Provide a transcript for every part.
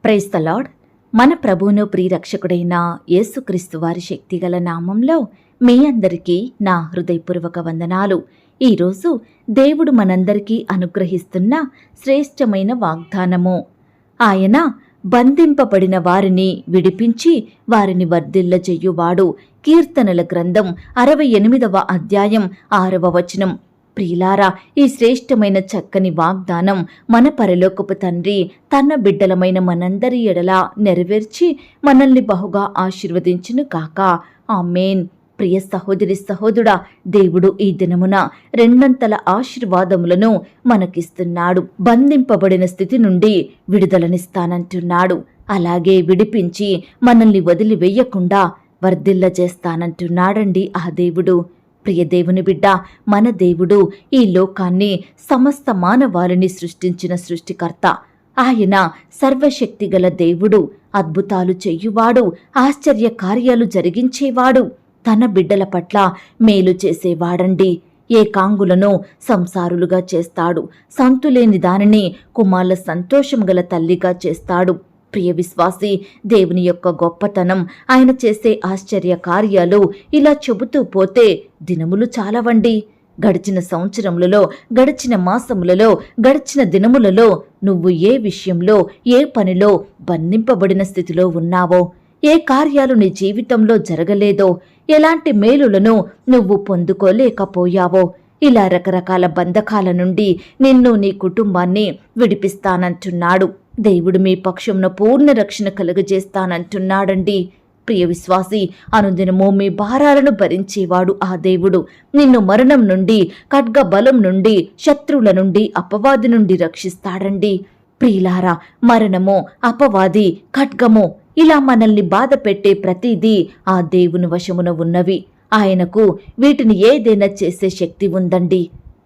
Praise the lord. మన ప్రభువును ప్రియరక్షకుడైన యేసుక్రీస్తు వారి శక్తిగల నామంలో మీ అందరికీ నా హృదయపూర్వక వందనాలు. ఈరోజు దేవుడు మనందరికీ అనుగ్రహిస్తున్న శ్రేష్టమైన వాగ్దానము. ఆయన బంధింపబడిన వారిని విడిపించి వారిని వర్ధిల్లజేయువాడు. కీర్తనల గ్రంథం 68వ అధ్యాయం 6వ వచనం. ప్రియులారా, ఈ శ్రేష్టమైన చక్కని వాగ్దానం మన పరలోకపు తండ్రి తన బిడ్డలమైన మనందరి ఎడల నెరవేర్చి మనల్ని బహుగా ఆశీర్వదించును కాక. ఆమేన్. ప్రియ సహోదరి సహోదరుడా, దేవుడు ఈ దినమున రెండంతల ఆశీర్వాదములను మనకిస్తున్నాడు. బంధింపబడిన స్థితి నుండి విడుదలనిస్తానంటున్నాడు. అలాగే విడిపించి మనల్ని వదిలివేయకుండా వర్ధిల్లజేస్తానంటున్నాడండి ఆ దేవుడు. ప్రియ దేవుని బిడ్డ, మన దేవుడు ఈ లోకాన్ని సమస్త మానవాళిని సృష్టించిన సృష్టికర్త. ఆయన సర్వశక్తిగల దేవుడు, అద్భుతాలు చెయ్యువాడు, ఆశ్చర్య కార్యాలు జరిగించేవాడు, తన బిడ్డల పట్ల మేలు చేసేవాడండి. ఏకాంగులను సంసారులుగా చేస్తాడు, సంతులేని దానిని కుమార్ల సంతోషం గల తల్లిగా చేస్తాడు. ప్రియ విశ్వాసి, దేవుని యొక్క గొప్పతనం, ఆయన చేసే ఆశ్చర్య కార్యాలు ఇలా చెబుతూ పోతే దినములు చాలవండి. గడిచిన సంవత్సరములలో, గడిచిన మాసములలో, గడిచిన దినములలో నువ్వు ఏ విషయంలో, ఏ పనిలో బంధింపబడిన స్థితిలో ఉన్నావో, ఏ కార్యాలు నీ జీవితంలో జరగలేదో, ఎలాంటి మేలులను నువ్వు పొందుకోలేకపోయావో, ఇలా రకరకాల బంధకాల నుండి నిన్ను, నీ కుటుంబాన్ని విడిపిస్తానంటున్నాడు. దేవుడు మీ పక్షంలో పూర్ణ రక్షణ కలుగజేస్తానంటున్నాడండి. ప్రియ విశ్వాసి, అనుదినము మీ భారాలను భరించేవాడు ఆ దేవుడు. నిన్ను మరణం నుండి, ఖడ్గ బలం నుండి, శత్రువుల నుండి, అపవాది నుండి రక్షిస్తాడండి. ప్రియులారా, మరణము, అపవాది, ఖడ్గము ఇలా మనల్ని బాధ పెట్టే ప్రతిదీ ఆ దేవుని వశమున ఉన్నవి. ఆయనకు వీటిని ఏదైనా చేసే శక్తి ఉందండి.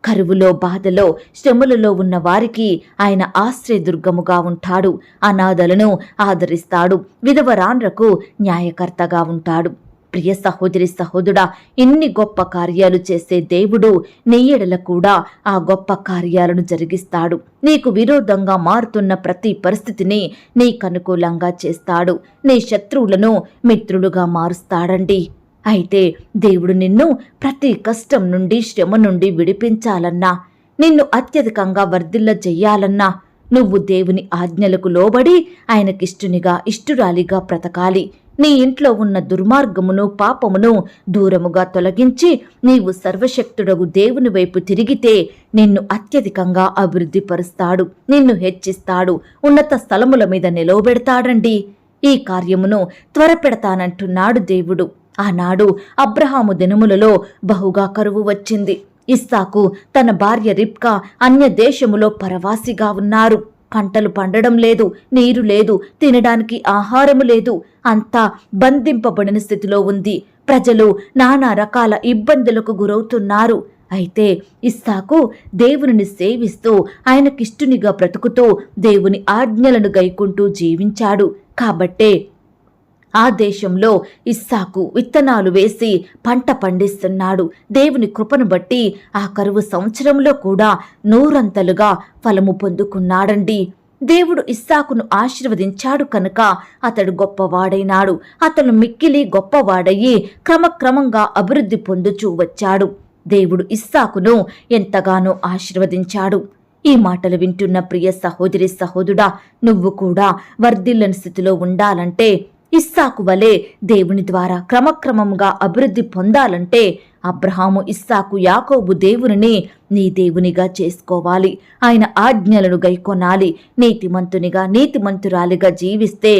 కరువులో, బాధలో, శ్రమలలో ఉన్న వారికి ఆయన ఆశ్రయదుర్గముగా ఉంటాడు. అనాథలను ఆదరిస్తాడు. విధవరాండ్రకు న్యాయకర్తగా ఉంటాడు. ప్రియ సహోదరి సహోదరుడా, ఇన్ని గొప్ప కార్యాలు చేసే దేవుడు నీ ఎడల కూడా ఆ గొప్ప కార్యాలను జరిగిస్తాడు. నీకు విరోధంగా మారుతున్న ప్రతి పరిస్థితిని నీకు అనుకూలంగా చేస్తాడు. నీ శత్రువులను మిత్రులుగా మారుస్తాడండి. అయితే దేవుడు నిన్ను ప్రతి కష్టం నుండి, శ్రమ నుండి విడిపించాలన్నా, నిన్ను అత్యధికంగా వర్ధిల్ల చెయ్యాలన్నా నువ్వు దేవుని ఆజ్ఞలకు లోబడి ఆయనకిష్టునిగా, ఇష్టురాలిగా బ్రతకాలి. నీ ఇంట్లో ఉన్న దుర్మార్గమును, పాపమును దూరముగా తొలగించి నీవు సర్వశక్తుడగు దేవుని వైపు తిరిగితే నిన్ను అత్యధికంగా అభివృద్ధి పరుస్తాడు, నిన్ను హెచ్చిస్తాడు, ఉన్నత స్థలముల మీద నిలవబెడతాడండి. ఈ కార్యమును త్వరపెడతానంటున్నాడు దేవుడు. ఆనాడు అబ్రహాము దినములలో బహుగా కరువు వచ్చింది. ఇస్సాకు తన భార్య రిబ్కా అన్య దేశములో పరవాసిగా ఉన్నారు. పంటలు పండడం లేదు, నీరు లేదు, తినడానికి ఆహారము లేదు. అంతా బంధింపబడిన స్థితిలో ఉంది. ప్రజలు నానా రకాల ఇబ్బందులకు గురవుతున్నారు. అయితే ఇస్సాకు దేవునిని సేవిస్తూ, ఆయనకిష్టునిగా బ్రతుకుతూ, దేవుని ఆజ్ఞలను గైకుంటూ జీవించాడు. కాబట్టే ఆ దేశంలో ఇస్సాకు విత్తనాలు వేసి పంట పండిస్తున్నాడు. దేవుని కృపను బట్టి ఆ కరువు సంవత్సరంలో కూడా 100 ఫలము పొందుకున్నాడండి. దేవుడు ఇస్సాకును ఆశీర్వదించాడు కనుక అతడు గొప్పవాడైనాడు. అతను మిక్కిలి గొప్పవాడయ్యి క్రమక్రమంగా అభివృద్ధి పొందుచూ వచ్చాడు. దేవుడు ఇస్సాకును ఎంతగానో ఆశీర్వదించాడు. ఈ మాటలు వింటున్న ప్రియ సహోదరి సహోదరుడా, నువ్వు కూడా వర్ధిల్లని స్థితిలో ఉండాలంటే, ఇస్సాకు వలె దేవుని ద్వారా క్రమక్రమంగా అభివృద్ధి పొందాలంటే అబ్రహాము, ఇస్సాకు, యాకోబు దేవునిని నీ దేవునిగా చేసుకోవాలి. ఆయన ఆజ్ఞలను గైకొనాలి. నీతిమంతునిగా, నీతిమంతురాలిగా జీవిస్తే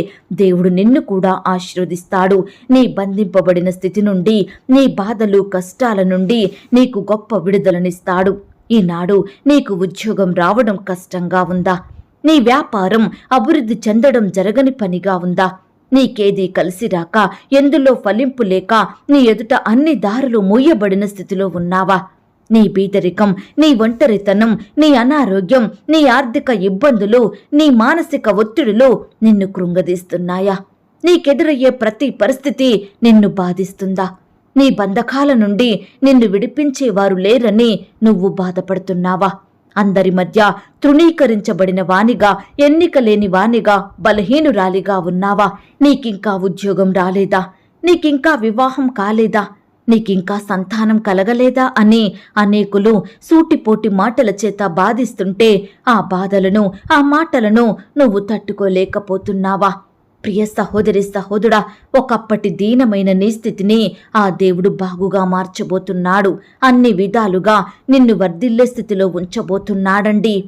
దేవుడు నిన్ను కూడా ఆశీర్వదిస్తాడు. నీ బంధింపబడిన స్థితి నుండి, నీ బాధలు, కష్టాల నుండి నీకు గొప్ప విడుదలనిస్తాడు. ఈనాడు నీకు ఉద్యోగం రావడం కష్టంగా ఉందా? నీ వ్యాపారం అభివృద్ధి చెందడం జరగని పనిగా ఉందా? నీకేదీ కలిసి రాక, ఎందులో ఫలింపు లేక నీ ఎదుట అన్ని దారులు మూయబడిన స్థితిలో ఉన్నావా? నీ బీదరికం, నీ ఒంటరితనం, నీ అనారోగ్యం, నీ ఆర్థిక ఇబ్బందులు, నీ మానసిక ఒత్తిడులు నిన్ను కృంగదీస్తున్నాయా? నీకెదురయ్యే ప్రతి పరిస్థితి నిన్ను బాధిస్తుందా? నీ బంధకాల నుండి నిన్ను విడిపించేవారు లేరని నువ్వు బాధపడుతున్నావా? అందరి మధ్య తృణీకరించబడిన వానిగా, ఎన్నిక లేని వానిగా, బలహీనురాలిగా ఉన్నావా? నీకింకా ఉద్యోగం రాలేదా? నీకింకా వివాహం కాలేదా? నీకింకా సంతానం కలగలేదా అని అనేకులు సూటిపోటి మాటల చేత బాధిస్తుంటే ఆ బాధలను, ఆ మాటలను నువ్వు తట్టుకోలేకపోతున్నావా? ప్రియ సహోదరి సహోదరా, ఒకప్పటి దీనమైన నీ స్థితిని ఆ దేవుడు బాగుగా మార్చబోతున్నాడు. అన్ని విధాలుగా నిన్ను వర్ధిల్లే స్థితిలో ఉంచబోతున్నాడండి.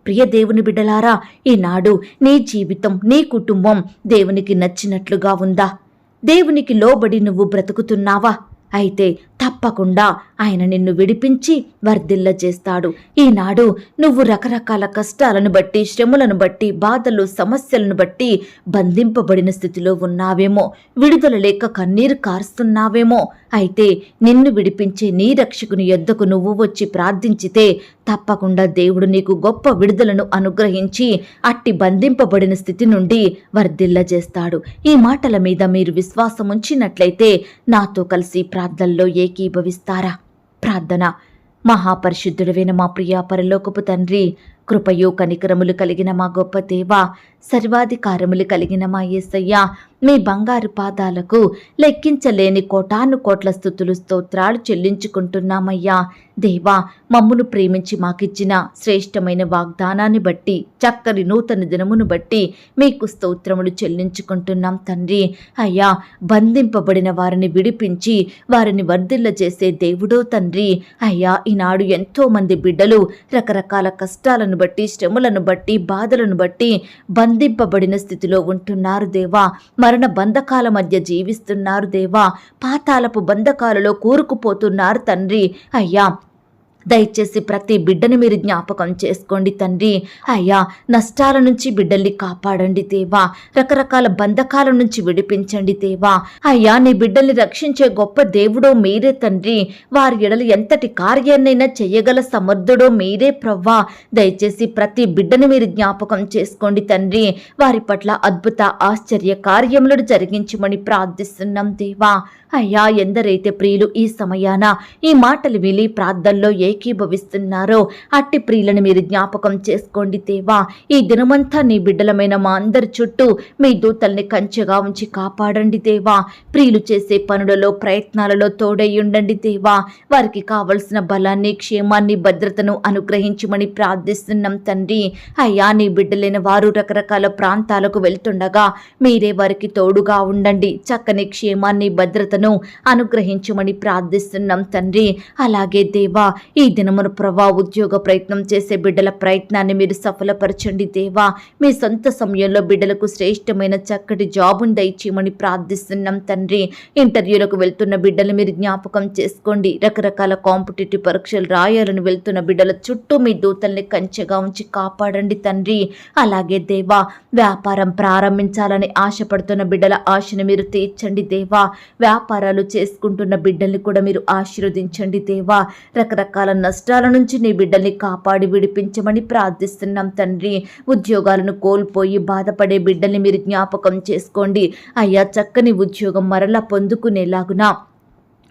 ప్రియ దేవుని బిడ్డలారా, ఈనాడు నీ జీవితం, నీ కుటుంబం దేవునికి నచ్చినట్లుగా ఉందా? దేవునికి లోబడి నువ్వు బ్రతుకుతున్నావా? అయితే తప్పకుండా ఆయన నిన్ను విడిపించి వర్ధిల్ల చేస్తాడు. ఈనాడు నువ్వు రకరకాల కష్టాలను బట్టి, శ్రమలను బట్టి, బాధలు, సమస్యలను బట్టి బంధింపబడిన స్థితిలో ఉన్నావేమో, విడుదల లేక కన్నీరు కారుస్తున్నావేమో. అయితే నిన్ను విడిపించే నీ రక్షకుని యొద్దకు నువ్వు వచ్చి ప్రార్థించితే తప్పకుండా దేవుడు నీకు గొప్ప విడుదలను అనుగ్రహించి అట్టి బంధింపబడిన స్థితి నుండి వర్ధిల్ల చేస్తాడు. ఈ మాటల మీద మీరు విశ్వాసం ఉంచినట్లయితే నాతో కలిసి ప్రార్థనలో ఏకీభవిస్తారా? ప్రార్థన. మహాపరిశుద్ధుడైన మా ప్రియ పరలోకపు తండ్రి, కృపయు కనికరములు కలిగిన మా గొప్ప దేవా, సర్వాధికారములు కలిగిన మా యేసయ్య, మీ బంగారు పాదాలకు లెక్కించలేని కోటాను కోట్ల స్తుతులు, స్తోత్రాలు చెల్లించుకుంటున్నామయ్యా. దేవా, మమ్మును ప్రేమించి మాకిచ్చిన శ్రేష్టమైన వాగ్దానాన్ని బట్టి, చక్కని నూతన దినమును బట్టి మీకు స్తోత్రములు చెల్లించుకుంటున్నాం తండ్రి. అయ్యా, బంధింపబడిన వారిని విడిపించి వారిని వర్ధిల్ల చేసే దేవుడో తండ్రి. అయ్యా, ఈనాడు ఎంతో మంది బిడ్డలు రకరకాల కష్టాలను బట్టి, శ్రమలను బట్టి, బాధలను బట్టి బంధింపబడిన స్థితిలో ఉంటున్నారు దేవా. మరణ బంధకాల మధ్య జీవిస్తున్నారు దేవా. పాతాళపు బంధకాలలో కూరుకుపోతున్నారు తండ్రి. అయ్యా, దయచేసి ప్రతి బిడ్డని మీరు జ్ఞాపకం చేసుకోండి తండ్రి. అయ్యా, నష్టాల నుంచి బిడ్డల్ని కాపాడండి దేవా. రకరకాల బంధకాల నుంచి విడిపించండి దేవా. అయ్యా, నీ బిడ్డల్ని రక్షించే గొప్ప దేవుడో మీరే తండ్రి. వారి ఎడలు ఎంతటి కార్యాన్నైనా చెయ్యగల సమర్థుడో మీరే ప్రవ్వా. దయచేసి ప్రతి బిడ్డని మీరు జ్ఞాపకం చేసుకోండి తండ్రి. వారి పట్ల అద్భుత ఆశ్చర్య కార్యములను జరిగించమని ప్రార్థిస్తున్నాం దేవా. అయ్యా, ఎందరైతే ప్రియులు ఈ సమయాన ఈ మాటలు విని ప్రార్థనలో ఏకీభవిస్తున్నారో అట్టి ప్రియులను మీరు జ్ఞాపకం చేసుకోండి దేవా. ఈ దినమంతా నీ బిడ్డలమైన మా అందరి చుట్టూ మీ దూతల్ని కంచెగా ఉంచి కాపాడండి దేవా. ప్రియులు చేసే పనులలో, ప్రయత్నాలలో తోడై ఉండండి దేవా. వారికి కావలసిన బలాన్ని, క్షేమాన్ని, భద్రతను అనుగ్రహించమని ప్రార్థిస్తున్నాం తండ్రి. అయ్యా, నీ బిడ్డలైన వారు రకరకాల ప్రాంతాలకు వెళ్తుండగా మీరే వారికి తోడుగా ఉండండి. చక్కని క్షేమాన్ని, భద్రతను అనుగ్రహించమని ప్రార్థిస్తున్నాం తండ్రి. అలాగే దేవా, ఈ దినమును ప్రభా ఉద్యోగ ప్రయత్నం చేసే బిడ్డల ప్రయత్నాన్ని మీరు సఫలపరచండి దేవా. మీ సొంత సమయంలో బిడ్డలకు శ్రేష్టమైన చక్కటి జాబును దయచేయమని ప్రార్థిస్తున్నాం తండ్రి. ఇంటర్వ్యూలకు వెళ్తున్న బిడ్డలు మీరు జ్ఞాపకం చేసుకోండి. రకరకాల కాంపిటేటివ్ పరీక్షలు రాయాలని వెళ్తున్న బిడ్డల చుట్టూ మీ దూతల్ని కంచెగా ఉంచి కాపాడండి తండ్రి. అలాగే దేవా, వ్యాపారం ప్రారంభించాలని ఆశపడుతున్న బిడ్డల ఆశను మీరు తీర్చండి దేవా. వ్యాపారాలు చేసుకుంటున్న బిడ్డల్ని కూడా మీరు ఆశీర్వదించండి దేవా. రకరకాల నష్టాల నుంచి నీ బిడ్డల్ని కాపాడి విడిపించమని ప్రార్థిస్తున్నాం తండ్రి. ఉద్యోగాలను కోల్పోయి బాధపడే బిడ్డల్ని మీరు జ్ఞాపకం చేసుకోండి అయ్యా. చక్కని ఉద్యోగం మరలా పొందుకునేలాగునా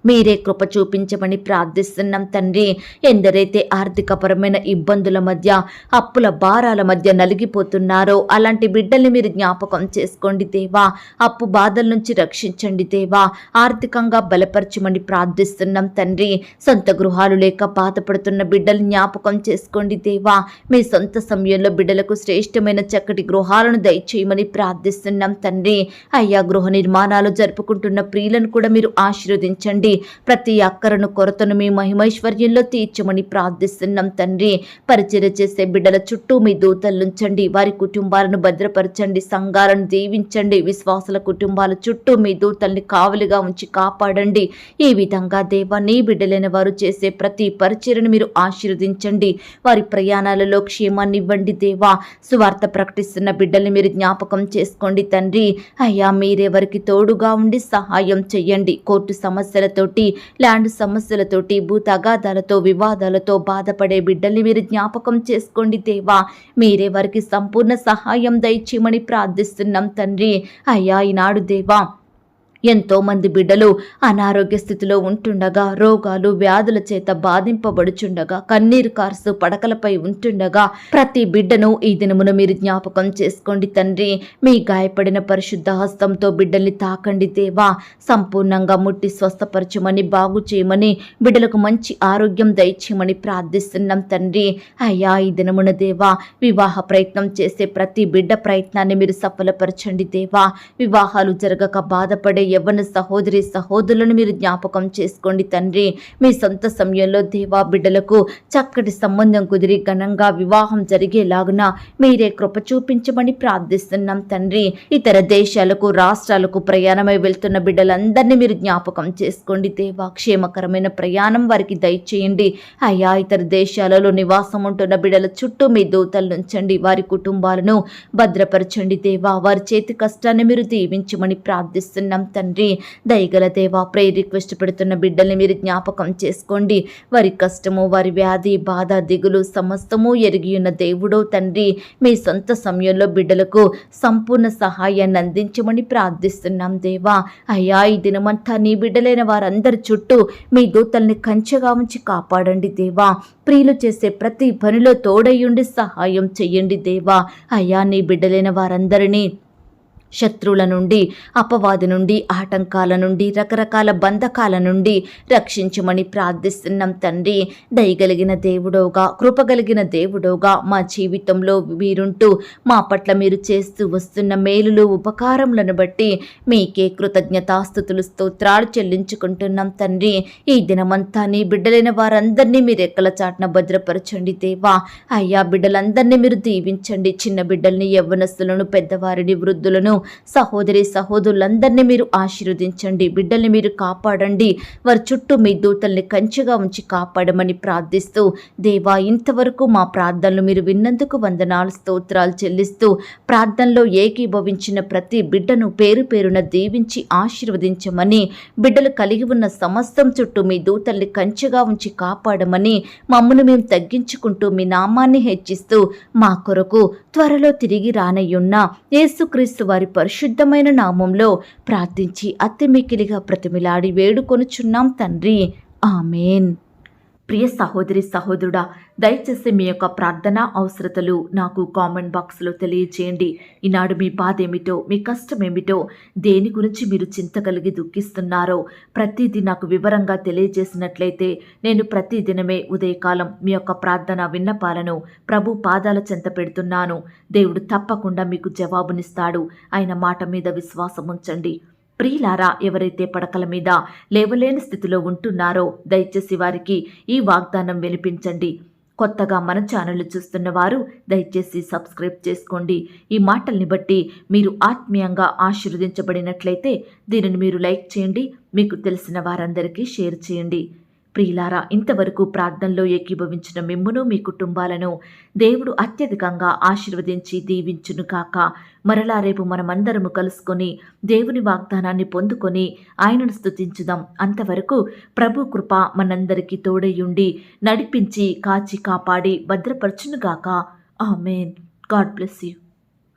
మీరే కృప చూపించమని ప్రార్థిస్తున్నాం తండ్రి. ఎందరైతే ఆర్థికపరమైన ఇబ్బందుల మధ్య, అప్పుల భారాల మధ్య నలిగిపోతున్నారో అలాంటి బిడ్డల్ని మీరు జ్ఞాపకం చేసుకోండి దేవా. అప్పు బాధల నుంచి రక్షించండి దేవా. ఆర్థికంగా బలపరచమని ప్రార్థిస్తున్నాం తండ్రి. సొంత గృహాలు లేక బాధపడుతున్న బిడ్డల్ని జ్ఞాపకం చేసుకోండి దేవా. మీ సొంత సమయంలో బిడ్డలకు శ్రేష్టమైన చక్కటి గృహాలను దయచేయమని ప్రార్థిస్తున్నాం తండ్రి. అయ్యా, గృహ నిర్మాణాలు జరుపుకుంటున్న ప్రియులను కూడా మీరు ఆశీర్వదించండి. ప్రతి అక్కరను, కొరతను మీ మహిమైశ్వర్యంలో తీర్చమని ప్రార్థిస్తున్నాం తండ్రి. పరిచర్య చేసే బిడ్డల చుట్టూ మీ దూతలుంచండి. వారి కుటుంబాలను భద్రపరచండి. సంఘాలను దీవించండి. విశ్వాసుల కుటుంబాల చుట్టూ మీ దూతల్ని కావలిగా ఉంచి కాపాడండి. ఈ విధంగా దేవా, నీ బిడ్డలైన వారు చేసే ప్రతి పరిచర్యను మీరు ఆశీర్వదించండి. వారి ప్రయాణాలలో క్షేమాన్ని ఇవ్వండి దేవా. సువార్త ప్రకటిస్తున్న బిడ్డల్ని మీరు జ్ఞాపకం చేసుకోండి తండ్రి. అయ్యా, మీరే వారికి తోడుగా ఉండి సహాయం చెయ్యండి. కోర్టు సమస్యలతో, ల్యాండ్ సమస్యలతోటి, భూ తగాదాలతో, వివాదాలతో బాధపడే బిడ్డల్ని మీరు జ్ఞాపకం చేసుకోండి దేవా. మీరే వారికి సంపూర్ణ సహాయం దయచేయమని ప్రార్థిస్తున్నాం తండ్రి. అయ్యా, ఈనాడు దేవా ఎంతో మంది బిడ్డలు అనారోగ్య స్థితిలో ఉంటుండగా, రోగాలు వ్యాధుల చేత బాధింపబడుచుండగా, కన్నీరు కార్సు పడకలపై ఉంటుండగా ప్రతి బిడ్డను ఈ దినమున మీరు జ్ఞాపకం చేసుకోండి తండ్రి. మీ గాయపడిన పరిశుద్ధ హస్తంతో బిడ్డల్ని తాకండి దేవా. సంపూర్ణంగా ముట్టి స్వస్థపరచమని, బాగు చేయమని, బిడ్డలకు మంచి ఆరోగ్యం దయచేయమని ప్రార్థిస్తున్నాం తండ్రి. అయ్యా, ఈ దినమున దేవా, వివాహ ప్రయత్నం చేసే ప్రతి బిడ్డ ప్రయత్నాన్ని మీరు సఫలపరచండి దేవా. వివాహాలు జరగక బాధపడే యవ్వన సహోదరి సహోదరులను మీరు జ్ఞాపకం చేసుకోండి తండ్రి. మీ సొంత సమయంలో దేవా బిడ్డలకు చక్కటి సంబంధం కుదిరి ఘనంగా వివాహం జరిగేలాగున మీరే కృప చూపించమని ప్రార్థిస్తున్నాం తండ్రి. ఇతర దేశాలకు, రాష్ట్రాలకు ప్రయాణమై వెళ్తున్న బిడ్డలందరినీ మీరు జ్ఞాపకం చేసుకోండి దేవా. క్షేమకరమైన ప్రయాణం వారికి దయచేయండి అయ్యా. ఇతర దేశాలలో నివాసం ఉంటున్న బిడ్డల చుట్టూ మీ దూతలు ఉంచండి. వారి కుటుంబాలను భద్రపరచండి దేవా. వారి చేతి కష్టాన్ని మీరు దీవించమని ప్రార్థిస్తున్నాం తండ్రి. దయగల దేవా, ప్రేయర్ రిక్వెస్ట్ పెడుతున్న బిడ్డల్ని మీరు జ్ఞాపకం చేసుకోండి. వారి కష్టము, వారి వ్యాధి, బాధ, దిగులు సమస్తము ఎరిగి ఉన్న దేవుడో తండ్రి, మీ సొంత సమయంలో బిడ్డలకు సంపూర్ణ సహాయాన్ని అందించమని ప్రార్థిస్తున్నాం దేవా. అయ్యా, ఈ దినమంతా నీ బిడ్డలైన వారందరి చుట్టూ మీ దూతల్ని కంచెగా ఉంచి కాపాడండి దేవా. ప్రియులు చేసే ప్రతి పనిలో తోడయ్యుండి సహాయం చెయ్యండి దేవా. అయ్యా, నీ బిడ్డలైన వారందరినీ శత్రువుల నుండి, అపవాది నుండి, ఆటంకాల నుండి, రకరకాల బంధకాల నుండి రక్షించమని ప్రార్థిస్తున్నాం తండ్రి. దయగలిగిన దేవుడోగా, కృపగలిగిన దేవుడోగా మా జీవితంలో మీరుంటూ మా పట్ల మీరు చేస్తూ వస్తున్న మేలులు, ఉపకారములను బట్టి మీకే కృతజ్ఞతాస్తుతులు, స్తోత్రాలు చెల్లించుకుంటున్నాం తండ్రి. ఈ దినమంతా నీ బిడ్డలైన వారందరినీ మీరు రెక్కల చాటున భద్రపరచండి దేవా. అయ్యా, బిడ్డలందరినీ మీరు దీవించండి. చిన్న బిడ్డల్ని, యవ్వనస్తులను, పెద్దవారిని, వృద్ధులను, సహోదరి సహోదరులందరినీ మీరు ఆశీర్వదించండి. బిడ్డల్ని మీరు కాపాడండి. వారి చుట్టూ మీ దూతల్ని కంచెగా ఉంచి కాపాడమని ప్రార్థిస్తూ దేవా, ఇంతవరకు మా ప్రార్థనలు మీరు విన్నందుకు వందనాలు, స్తోత్రాలు చెల్లిస్తూ ప్రార్థనలో ఏకీభవించిన ప్రతి బిడ్డను పేరు పేరున దీవించి ఆశీర్వదించమని, బిడ్డలు కలిగి ఉన్న సమస్తం చుట్టూ మీ దూతల్ని కంచెగా ఉంచి కాపాడమని, మమ్మను మేము తగ్గించుకుంటూ మీ నామాన్ని హెచ్చిస్తూ మా కొరకు త్వరలో తిరిగి రానయ్యున్న యేసుక్రీస్తు వారి పరిశుద్ధమైన నామంలో ప్రార్థించి అతి మిక్కిలిగా ప్రతిమిలాడి వేడుకొనుచున్నాం తండ్రి. ఆమేన్. ప్రియ సహోదరి సహోదరుడా, దయచేసి మీ యొక్క ప్రార్థన అవసరతలు నాకు కామెంట్ బాక్స్లో తెలియజేయండి. ఈనాడు మీ బాధ ఏమిటో, మీ కష్టం ఏమిటో, దేని గురించి మీరు చింత కలిగి దుఃఖిస్తున్నారో ప్రతిదీ నాకు వివరంగా తెలియజేసినట్లయితే నేను ప్రతిదినమే ఉదయకాలం మీ యొక్క ప్రార్థన విన్నపాలను ప్రభు పాదాల చెంత పెడుతున్నాను. దేవుడు తప్పకుండా మీకు జవాబునిస్తాడు. ఆయన మాట మీద విశ్వాసం ఉంచండి. ప్రియులారా, ఎవరైతే పడకల మీద లేవలేని స్థితిలో ఉంటున్నారో దయచేసి వారికి ఈ వాగ్దానం వినిపించండి. కొత్తగా మన ఛానల్ చూస్తున్న వారు దయచేసి సబ్స్క్రైబ్ చేసుకోండి. ఈ మాటల్ని బట్టి మీరు ఆత్మీయంగా ఆశీర్వదించబడినట్లయితే దీనిని మీరు లైక్ చేయండి, మీకు తెలిసిన వారందరికీ షేర్ చేయండి. ప్రియులారా, ఇంతవరకు ప్రార్థనలో ఏకీభవించిన మిమ్మును, మీ కుటుంబాలను దేవుడు అత్యధికంగా ఆశీర్వదించి దీవించును కాక. మరలా రేపు మనమందరము కలుసుకొని దేవుని వాగ్దానాన్ని పొందుకొని ఆయనను స్తుతించుదాం. అంతవరకు ప్రభు కృప మనందరికీ తోడయుండి నడిపించి కాచి కాపాడి భద్రపరచునుగాక. ఆమేన్. God bless you.